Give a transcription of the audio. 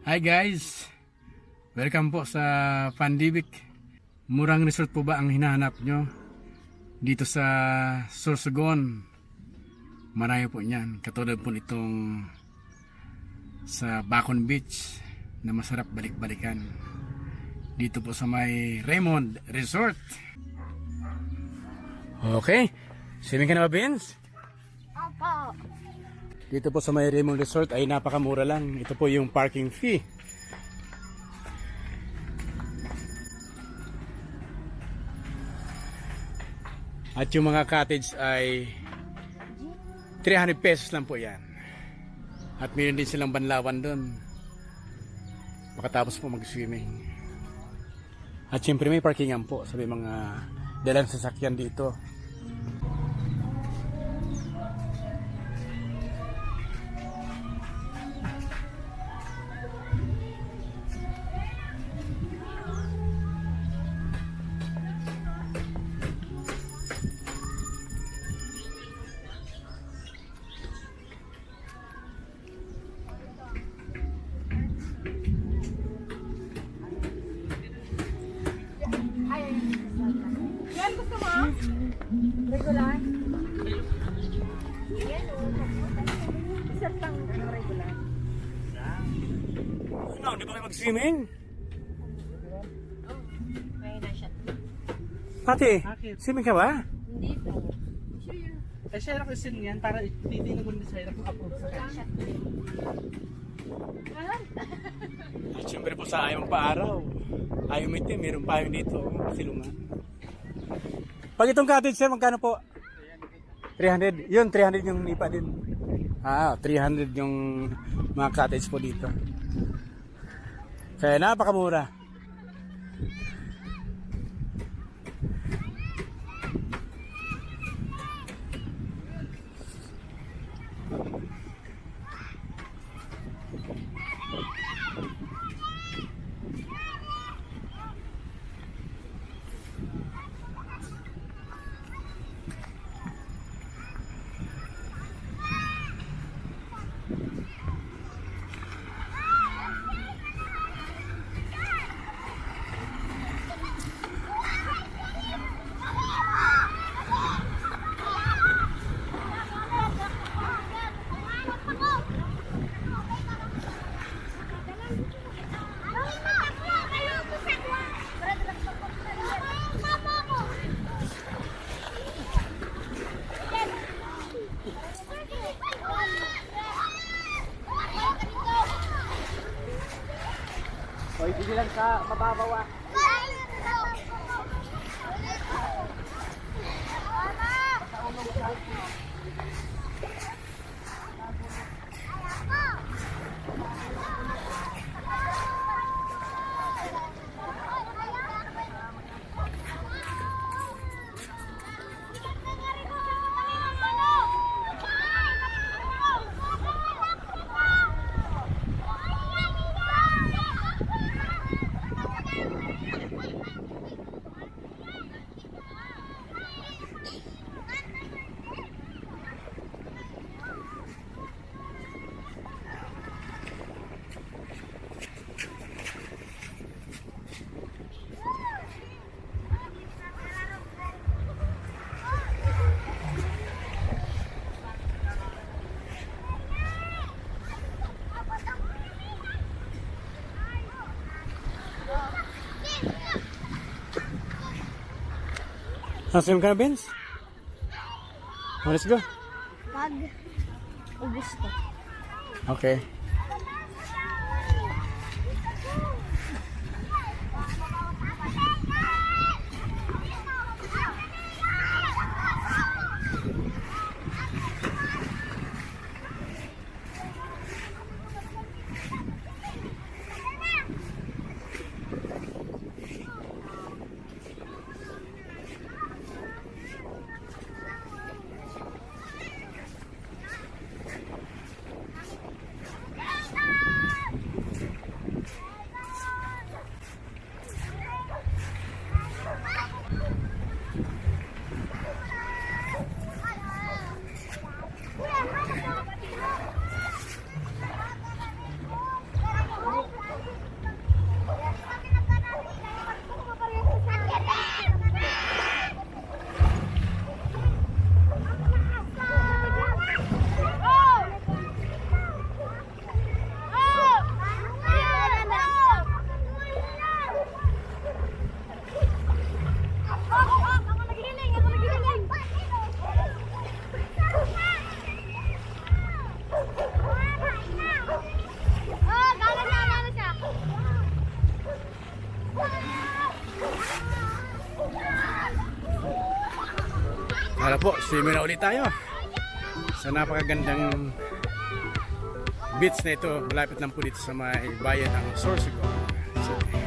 Hi guys! Welcome po sa Pandibik. Murang resort po ba ang hinahanap nyo? Dito sa Sorsogon. Marami po niyan. Katulad po itong sa Bacon Beach na masarap balik-balikan. Dito po sa may Raymond Resort. Okay. Swimming ka na ba, Vince? Opo. Dito po sa may Raymond Resort ay napakamura lang. Ito po yung parking fee. At yung mga cottage ay 300 pesos lang po yan. At meron din silang banlawan doon. Makatapos po mag-swimming. At syempre may parkingan po sa may mga dalang sasakyan dito. Yan, gusto mo? Regular? Yan o. Isa pang regular. Ano, di ba kayo mag-swimming? May na-shot. Ate, Bakit? swimming ka ba? Hindi po. Eh, share ako sin yan para titignan ko din sa'yo kung approve sa kanya. Shot. At syempre po sa ayaw pa-araw. Ayaw mitim, meron pa dito. Silungan. Pag itong cottage sir, magkano po? 300. Yun, 300 yung nipa din. 300 yung mga cottage po dito. Kaya napakamura. O, ibigay lang sa mababaw ah. Swim ka na, Vince? Let's go. Pag ubus ko. Okay. Tara po, swimming na ulit tayo sa napakagandang beach na ito. Malapit lang po dito sa may bayan ng Sorsogon City.